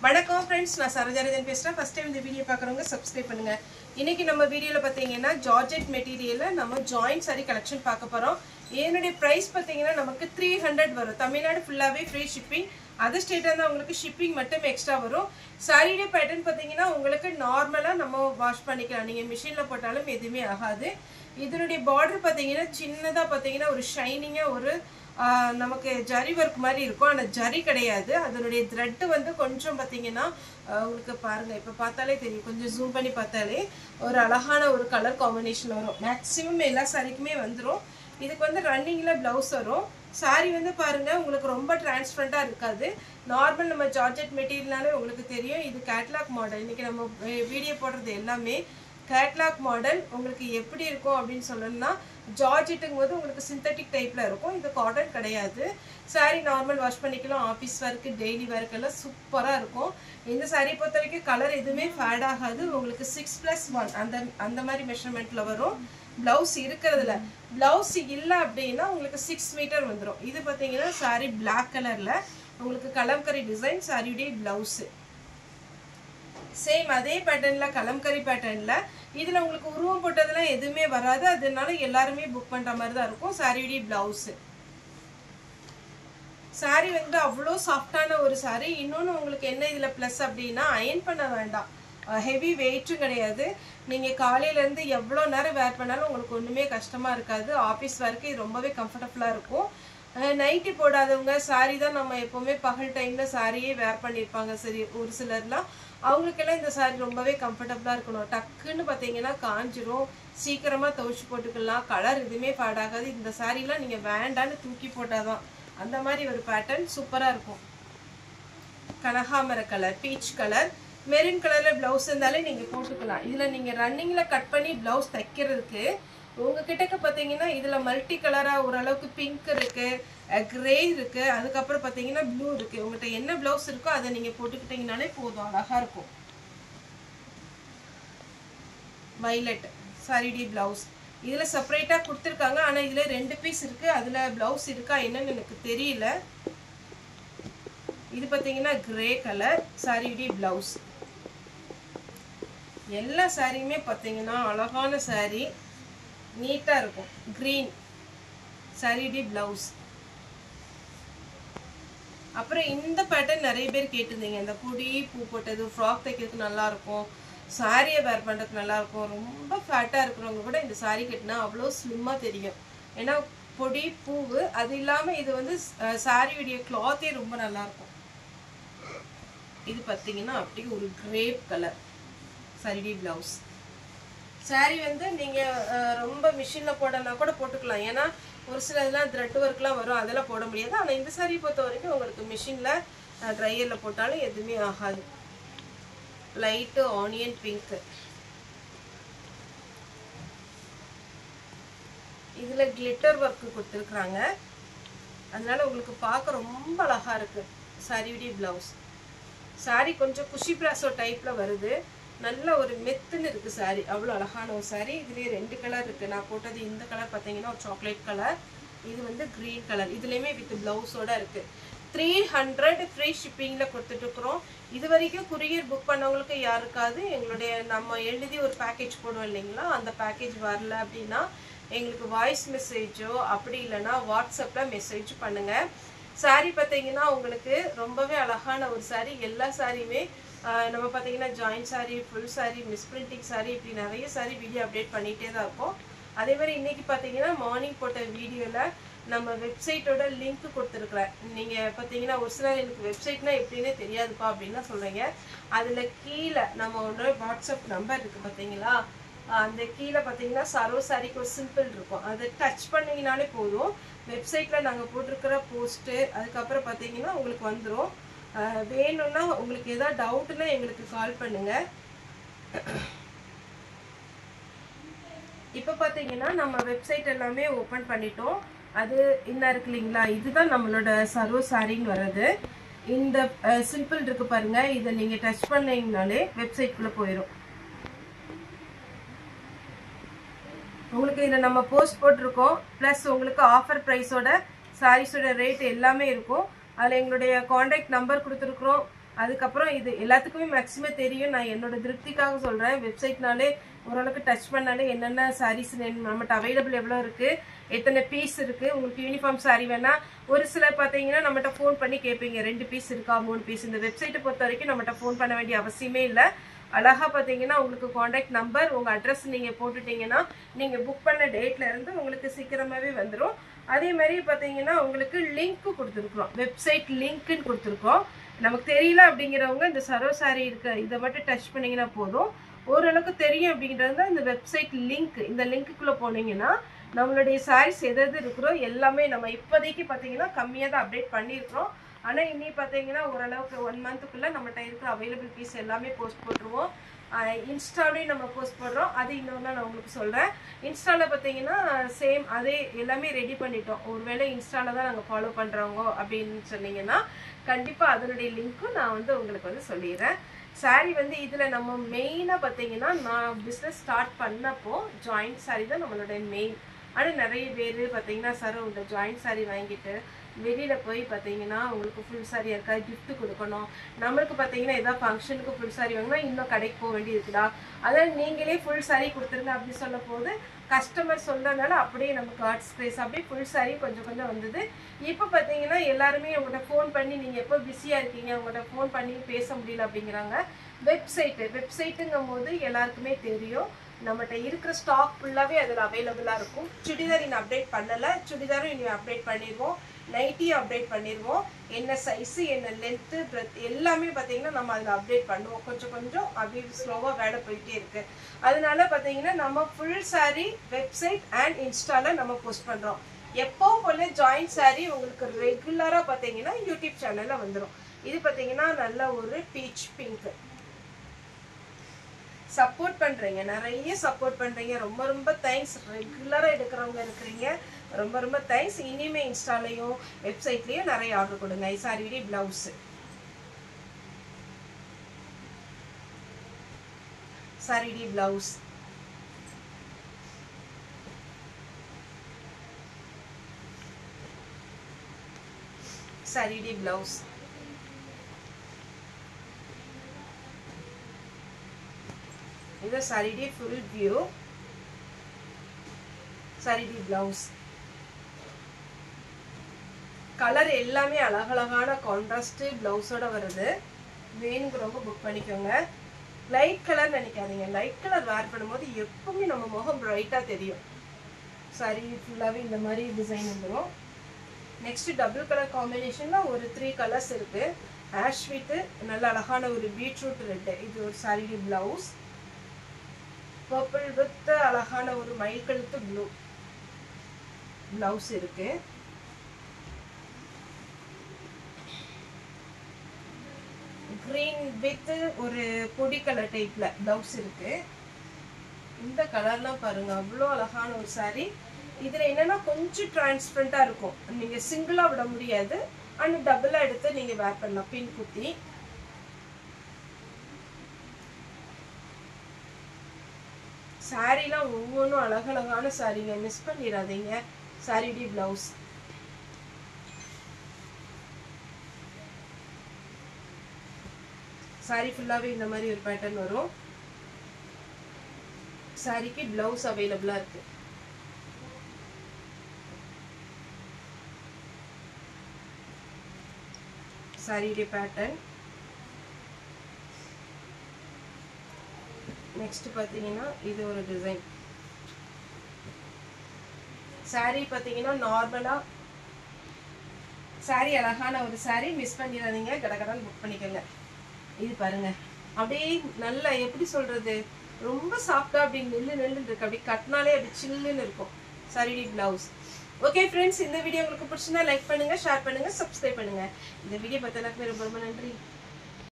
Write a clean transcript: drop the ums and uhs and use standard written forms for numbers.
வணக்கம் ஃப்ரெண்ட்ஸ், நான் சரோஜாரஜன் பேசுகிறேன். ஃபர்ஸ்ட் டைம் இந்த வீடியோ பார்க்குறவங்க சப்ஸ்கிரைப் பண்ணுங்கள். இன்றைக்கி நம்ம வீடியோவில் பார்த்தீங்கன்னா ஜார்ஜெட் மெட்டீரியலில் நம்ம ஜாயிண்ட் சாரி கலெக்ஷன் பார்க்க போகிறோம். என்னுடைய ப்ரைஸ் பார்த்தீங்கன்னா நமக்கு 300 வரும். தமிழ்நாடு ஃபுல்லாகவே ஃப்ரீ ஷிப்பிங். அதர் ஸ்டேட்டாக இருந்தால் உங்களுக்கு ஷிப்பிங் மட்டும் எக்ஸ்ட்ரா வரும். சாரியுடைய பேட்டர்ன் பார்த்தீங்கன்னா உங்களுக்கு நார்மலாக நம்ம வாஷ் பண்ணிக்கலாம். நீங்கள் மிஷினில் போட்டாலும் எதுவுமே ஆகாது. இதனுடைய பார்டர் பார்த்தீங்கன்னா சின்னதாக பார்த்தீங்கன்னா ஒரு ஷைனிங்காக ஒரு நமக்கு ஜரி ஒர்க் மாதிரி இருக்கும். ஆனால் ஜரி கிடையாது. அதனுடைய த்ரெட்டு வந்து கொஞ்சம் பார்த்தீங்கன்னா உங்களுக்கு பாருங்கள், இப்போ பார்த்தாலே தெரியும், கொஞ்சம் ஜூம் பண்ணி பார்த்தாலே ஒரு அழகான ஒரு கலர் காம்பினேஷன் வரும். மேக்ஸிமம் எல்லா சாரிக்குமே வந்துடும். இதுக்கு வந்து ரன்னிங்கில் ப்ளவுஸ் வரும். சாரி வந்து பாருங்கள் உங்களுக்கு ரொம்ப டிரான்ஸ்பரண்ட்டாக இருக்காது. நார்மல் நம்ம ஜார்ஜெட் மெட்டீரியல்னாலே உங்களுக்கு தெரியும். இது கேட்லாக் மாடல். இன்றைக்கி நம்ம வீடியோ போடுறது எல்லாமே கேட்லாக் மாடல். உங்களுக்கு எப்படி இருக்கும் அப்படின்னு சொல்லணும்னா ஜார்ஜெட்டுங்கும் போது உங்களுக்கு சிந்தட்டிக் டைப்பில் இருக்கும். இது காட்டன் கிடையாது. சாரீ நார்மல் வாஷ் பண்ணிக்கலாம். ஆஃபீஸ் ஒர்க்கு, டெய்லி ஒர்க்கெல்லாம் சூப்பராக இருக்கும். இந்த சாரீ பொறுத்த வரைக்கும் கலர் எதுவுமே ஃபேட் ஆகாது. உங்களுக்கு 6+1 அந்த மாதிரி மெஷர்மெண்ட்டில் வரும். ப்ளவுஸ் இருக்கிறதுல ப்ளவுஸ் இல்லை அப்படின்னா உங்களுக்கு 6 மீட்டர் வந்துடும். இது பார்த்தீங்கன்னா சாரீ பிளாக் கலரில் உங்களுக்கு கலம்கரி டிசைன். சாரியுடைய ப்ளவுஸு சேம் அதே பேட்டர்னில் கலம்கரி பேட்டர்னில். இதில் உங்களுக்கு உருவம் போட்டதெல்லாம் எதுவுமே வராது. அதனால எல்லாருமே புக் பண்ணுற மாதிரி தான் இருக்கும். சாரியுடைய ப்ளவுஸு. சாரி வந்து அவ்வளோ சாஃப்டான ஒரு சாரி. இன்னொன்று உங்களுக்கு என்ன இதில் ப்ளஸ் அப்படின்னா அயன் பண்ண வேண்டாம். ஹெவி வெயிட்டும் கிடையாது. நீங்கள் காலையிலேருந்து எவ்வளோ நேரம் வேர் பண்ணாலும் உங்களுக்கு ஒன்றுமே கஷ்டமாக இருக்காது. ஆஃபீஸ் ஒர்க்கு இது ரொம்பவே கம்ஃபர்டபுளாக இருக்கும். நைட்டி போடாதவங்க சாரி தான் நம்ம எப்போவுமே பகல் டைமில் சாரியே வேர் பண்ணியிருப்பாங்க. சரி, ஒரு சிலர்லாம் அவங்களுக்கெல்லாம் இந்த சாரி ரொம்பவே கம்ஃபர்டபுளாக இருக்கணும். டக்குன்னு பார்த்தீங்கன்னா காஞ்சிரும். சீக்கிரமாக துவைச்சி போட்டுக்கலாம். கலர் எதுவுமே ஃபேடாகாது. இந்த சாரீலாம் நீங்கள் வேண்டான்னு தூக்கி போட்டால் தான் அந்த மாதிரி ஒரு பேட்டர்ன் சூப்பராக இருக்கும். கனகாமர கலர், பீச் கலர், மெரூன் கலரில் ப்ளவுஸ் இருந்தாலே நீங்கள் போட்டுக்கலாம். இதில் நீங்கள் ரன்னிங்கில் கட் பண்ணி ப்ளவுஸ் தைக்கிறதுக்கு உங்ககிட்ட பார்த்தீங்கன்னா இதில் மல்டி கலராக ஓரளவுக்கு பிங்க் இருக்குது, கிரே இருக்குது, அதுக்கப்புறம் பார்த்தீங்கன்னா ப்ளூ இருக்குது. உங்கள்கிட்ட என்ன ப்ளவுஸ் இருக்கோ அதை நீங்கள் போட்டுக்கிட்டிங்கனாலே போதும், அழகாக இருக்கும். வைலட் சாரியுடைய ப்ளவுஸ் இதில் செப்பரேட்டாக கொடுத்துருக்காங்க. ஆனால் இதில் 2 பீஸ் இருக்குது. அதில் ப்ளவுஸ் இருக்கா என்னன்னு எனக்கு தெரியல. இது பார்த்தீங்கன்னா கிரே கலர் சாரியுடைய ப்ளவுஸ். எல்லா சாரியுமே பார்த்தீங்கன்னா அழகான சாரி, நீட்டாக இருக்கும். க்ரீன் சாரியுடைய ப்ளவுஸ். அப்புறம் இந்த பேட்டர்ன் நிறைய பேர் கேட்டிருந்தீங்க. இந்த பொடி பூ போட்டது ஃப்ராக் தைக்கிறதுக்கு நல்லாயிருக்கும், சாரியை வேர் பண்ணுறதுக்கு நல்லாயிருக்கும். ரொம்ப ஃபேட்டாக இருக்கிறவங்க கூட இந்த சாரீ கட்டினா அவ்வளோ ஸ்லிம்மாக தெரியும். ஏன்னா பொடி பூவு அது இல்லாமல் இது வந்து சாரியுடைய கிளாத்தே ரொம்ப நல்லாயிருக்கும். இது பார்த்தீங்கன்னா அப்படியே ஒரு கிரேப் கலர் சாரியுடைய ப்ளவுஸ். சாரீ வந்து நீங்கள் ரொம்ப மிஷினில் போடனா கூட போட்டுக்கலாம். ஏன்னா ஒரு சில இதெல்லாம் த்ரெட் ஒர்க்லாம் வரும், அதெல்லாம் போட முடியாது. ஆனால் இந்த சாரீ பொறுத்த வரைக்கும் உங்களுக்கு மிஷினில் ட்ரையரில் போட்டாலும் எதுவுமே ஆகாது. Light onion pink. இதில் கிளிட்டர் ஒர்க்கு கொடுத்துருக்குறாங்க. அதனால உங்களுக்கு பார்க்க ரொம்ப அழகாக இருக்குது சாரியுடைய ப்ளவுஸ். சாரீ கொஞ்சம் குஷி பிராசோ டைப்பில் வருது. நல்ல ஒரு மெத்துன்னு இருக்குது சாரீ. அவ்வளோ அழகான ஒரு சாரீ. இதுலேயே 2 கலர் இருக்குது. நான் போட்டது இந்த கலர் பார்த்தீங்கன்னா ஒரு சாக்லேட் கலர். இது வந்து க்ரீன் கலர். இதுலேயுமே வித் ப்ளவுஸோடு இருக்குது. 300 ஃப்ரீ ஷிப்பிங்கில் கொடுத்துட்ருக்குறோம். இது வரைக்கும் குரியர் புக் பண்ணவங்களுக்கு யாருக்காவது எங்களுடைய நம்ம எழுதி ஒரு பேக்கேஜ் போடுவோம் இல்லைங்களா, அந்த பேக்கேஜ் வரல அப்படின்னா எங்களுக்கு வாய்ஸ் மெசேஜோ அப்படி இல்லைன்னா வாட்ஸ்அப்பில் மெசேஜ் பண்ணுங்கள். சாரீ பார்த்தீங்கன்னா உங்களுக்கு ரொம்பவே அழகான ஒரு சாரீ. எல்லா சாரியுமே நம்ம பார்த்தீங்கன்னா joint sari, full sari, misprinting sari, இப்படி நிறைய சாரீ வீடியோ அப்டேட் பண்ணிகிட்டே தான் இருக்கும். அதே மாதிரி இன்றைக்கி பார்த்தீங்கன்னா மார்னிங் போட்ட வீடியோவில் நம்ம வெப்சைட்டோட லிங்க் கொடுத்துருக்குறேன். நீங்கள் பார்த்தீங்கன்னா ஒரு சிலர் எனக்கு வெப்சைட்னால் எப்படின்னே தெரியாதுப்பா அப்படின்லாம் சொல்கிறீங்க. அதில் கீழே நம்மளோட வாட்ஸ்அப் நம்பர் இருக்குது பார்த்தீங்களா, அந்த கீழே பார்த்தீங்கன்னா சரோ சாரிக்கு ஒரு சிம்பிள் இருக்கும். அதை டச் பண்ணிங்கனாலே போதும். வெப்சைட்டில் நாங்கள் போட்டிருக்கிற போஸ்ட்டு அதுக்கப்புறம் பார்த்தீங்கன்னா உங்களுக்கு வந்துடும். வேணும்னா உங்களுக்கு எதாவது டவுட்னா எங்களுக்கு கால் பண்ணுங்கள். இப்போ பார்த்தீங்கன்னா நம்ம வெப்சைட் எல்லாமே ஓப்பன் பண்ணிட்டோம். அது என்ன இருக்கு இல்லைங்களா, இதுதான் நம்மளோட சர்வ சாரின்னு வர்றது. இந்த சிம்பிள் இருக்குது பாருங்கள், இதை நீங்கள் டச் பண்ணிங்கனாலே வெப்சைட்குள்ளே போயிடும். உங்களுக்கு இதில் நம்ம போஸ்ட் போட்டிருக்கோம். ப்ளஸ் உங்களுக்கு ஆஃபர் ப்ரைஸோட சாரீஸோட ரேட் எல்லாமே இருக்கும். அதில் எங்களுடைய காண்டாக்ட் நம்பர் கொடுத்துருக்குறோம். அதுக்கப்புறம் இது எல்லாத்துக்குமே மேக்ஸிமம் தெரியும். நான் என்னோட திருப்திக்காக சொல்றேன். வெப்சைட்னாலே ஓரளவுக்கு டச் பண்ணாலே என்னென்ன சாரீஸ் நம்மகிட்ட அவைலபிள் எவ்வளோ இருக்கு, எத்தனை பீஸ் இருக்கு. உங்களுக்கு யூனிஃபார்ம் சாரி வேணா ஒரு சிலர் பார்த்தீங்கன்னா நம்மகிட்ட ஃபோன் பண்ணி கேட்பீங்க 2 பீஸ் இருக்கா 3 பீஸ். இந்த வெப்சைட்டை பொறுத்த வரைக்கும் நம்மகிட்ட ஃபோன் பண்ண வேண்டிய அவசியமே இல்லை. அழகா பார்த்தீங்கன்னா உங்களுக்கு காண்டாக்ட் நம்பர் உங்க அட்ரஸ் நீங்க போட்டுட்டீங்கன்னா நீங்க புக் பண்ண டேட்ல இருந்து உங்களுக்கு சீக்கிரமாவே வந்துடும். அதே மாதிரி பார்த்தீங்கன்னா உங்களுக்கு லிங்க் கொடுத்துருக்குறோம், வெப்சைட் லிங்க்னு கொடுத்துருக்கோம். நமக்கு தெரியல அப்படிங்கிறவங்க இந்த சரோ சாரி இருக்க இதை மட்டும் டச் பண்ணீங்கன்னா போதும். ஓரளவுக்கு தெரியும் அப்படிங்கிறது இந்த வெப்சைட் லிங்க். இந்த லிங்க்குள்ள போனீங்கன்னா நம்மளுடைய சாரீஸ் எது இருக்கிறோ எல்லாமே நம்ம இப்போதைக்கு பார்த்தீங்கன்னா கம்மியாக தான் அப்டேட் பண்ணியிருக்கிறோம். ஆனால் இனி பார்த்தீங்கன்னா ஓரளவுக்கு 1 மந்த்துக்குள்ளே நம்மகிட்ட இருக்கிற அவைலபிள் பீஸ் எல்லாமே போஸ்ட் போட்டுருவோம். இன்ஸ்டாலையும் நம்ம போஸ்ட் பண்ணுறோம். அது இன்னொன்று நான் உங்களுக்கு சொல்கிறேன். இன்ஸ்டாவில் பார்த்தீங்கன்னா சேம் அதே எல்லாமே ரெடி பண்ணிட்டோம். ஒருவேளை இன்ஸ்டாவில் தான் நாங்கள் ஃபாலோ பண்ணுறவங்க அப்படின்னு சொன்னீங்கன்னா கண்டிப்பாக அதனுடைய லிங்க்கும் நான் உங்களுக்கு சொல்லிடுறேன். சாரீ இதில் நம்ம மெயினாக பார்த்தீங்கன்னா நான் பிஸ்னஸ் ஸ்டார்ட் பண்ணப்போ ஜாயிண்ட் சாரீ தான் நம்மளோட மெயின். ஆனால் நிறைய பேர் பார்த்தீங்கன்னா சார் இந்த ஜாயிண்ட் சாரீ வாங்கிட்டு வெளியில் போய் பார்த்தீங்கன்னா உங்களுக்கு ஃபுல் சாரீ இருக்கா கிஃப்ட் கொடுக்கணும், நம்மளுக்கு பார்த்தீங்கன்னா ஏதாவது ஃபங்க்ஷனுக்கு ஃபுல் சாரீ வாங்கினா இன்னும் கடைக்கு போக வேண்டியது இருக்குதா, அதாவது நீங்களே ஃபுல் சாரீ கொடுத்துருங்க அப்படி சொல்ல போது கஸ்டமர் சொல்றதுனால அப்படியே நமக்கு ஆர்ட்ஸ் ப்ரைஸ் அப்படியே ஃபுல் சாரீ கொஞ்சம் கொஞ்சம் வந்தது. இப்போ பார்த்தீங்கன்னா எல்லாருமே உங்கள்கிட்ட ஃபோன் பண்ணி நீங்கள் எப்போ பிஸியாக இருக்கீங்க, உங்கள்கிட்ட ஃபோன் பண்ணி பேச முடியல அப்படிங்கிறாங்க. வெப்சைட்டுங்கும் போது எல்லாருக்குமே தெரியும் நம்மகிட்ட இருக்கிற ஸ்டாக் ஃபுல்லாகவே அதில் அவைலபிளாக இருக்கும். சுடிதார் இன்னும் அப்டேட் பண்ணலை, சுடிதாரும் இன்னும் அப்டேட் பண்ணிடுவோம், நைட்டியும் அப்டேட் பண்ணிடுவோம். என்ன சைஸு என்ன லென்த்து பிரெத் எல்லாமே பார்த்தீங்கன்னா நம்ம அதில் அப்டேட் பண்ணுவோம். கொஞ்சம் கொஞ்சம் அப்படியே ஸ்லோவாக வேலை போயிட்டே இருக்குது. அதனால பார்த்தீங்கன்னா நம்ம ஃபுல் சாரீ வெப்சைட் அண்ட் இன்ஸ்டாவில் நம்ம போஸ்ட் பண்ணுறோம். எப்போ போல ஜாயிண்ட் சாரீ உங்களுக்கு ரெகுலராக பார்த்தீங்கன்னா யூடியூப் சேனலில் வந்துடும். இது பார்த்தீங்கன்னா நல்ல ஒரு பீச் பிங்க். சப்போர்ட் பண்ணுறீங்க, நிறைய சப்போர்ட் பண்ணுறீங்க, ரொம்ப ரொம்ப தேங்க்ஸ். ரெகுலராக எடுக்கிறவங்க இருக்கிறீங்க, ரொம்ப ரொம்ப தேங்க்ஸ். இனிமேல் இன்ஸ்டாலையும் வெப்சைட்லேயும் நிறைய ஆர்டர் கொடுங்க. சாரிடி ப்ளவுஸு, சாரிடி ப்ளவுஸ், சாரிடி ப்ளவுஸ், இது சாரிடி ஃபுல் வியூ, சாரிடி ப்ளவுஸ். கலர் எல்லாமே அழகழகான கான்ட்ராஸ்ட் ப்ளவுஸோட வருது. வேணுங்கிறவங்க புக் பண்ணிக்கோங்க. லைட் கலர் நினைக்காதீங்க, லைட் கலர் வேர் பண்ணும்போது எப்பவுமே நம்ம முகம் பிரைட்டாக தெரியும். சாரி ஃபுல்லாகவே இந்த மாதிரி டிசைன் வந்துடும். நெக்ஸ்ட் டபுள் கலர் காம்பினேஷனில் ஒரு 3 கலர்ஸ் இருக்குது. ஆஷ் வித் நல்ல அழகான ஒரு பீட்ரூட் ரெட்டு, இது ஒரு சாரிடி ப்ளவுஸ். பர்பிள் வித் அழகான ஒரு மயில் கழுத்து ப்ளூ ப்ளவுஸ் இருக்கு. கிரீன் வித் ஒரு பொடி கலர் டைப்ல ப்ளவுஸ் இருக்கு. இந்த கலர்லாம் பாருங்க அவ்வளோ அழகான ஒரு சாரி. இதுல என்னன்னா கொஞ்சம் டிரான்ஸ்பரண்டா இருக்கும், நீங்க சிங்கிளா விட முடியாது, அண்ட் டபுளா எடுத்து நீங்க வேர் பண்ணலாம். பின் குத்தி சாரீலாம் ஒவ்வொன்றும் அழகழகான சாரீங்க, மிஸ் பண்ணிடாதீங்க. சாரிடி பிளவுஸ், சாரி ஃபுல்லாகவே இந்த மாதிரி ஒரு பேட்டர்ன் வரும். சாரிக்கு பிளவுஸ் அவைலபிளா இருக்கு. சாரியுடைய பேட்டர்ன். நெக்ஸ்ட் பார்த்தீங்கன்னா இது ஒரு டிசைன். சாரி பார்த்தீங்கன்னா நார்மலா சாரி அழகான ஒரு சாரி, மிஸ் பண்ணிடாதீங்க, கடகடன் புக் பண்ணிக்கோங்க. இது பாருங்க அப்படியே நல்லா எப்படி சொல்றது, ரொம்ப சாஃப்டா அப்படி நெல்லு இருக்கு, அப்படி கட்டினாலே அப்படி சில்லுன்னு இருக்கும். சாரிடி பிளவுஸ். ஓகே ஃப்ரெண்ட்ஸ், இந்த வீடியோ உங்களுக்கு பிடிச்சிருந்தா லைக் பண்ணுங்க, ஷேர் பண்ணுங்க, சப்ஸ்கிரைப் பண்ணுங்க. இந்த வீடியோ பார்த்ததுக்கு ரொம்ப ரொம்ப நன்றி.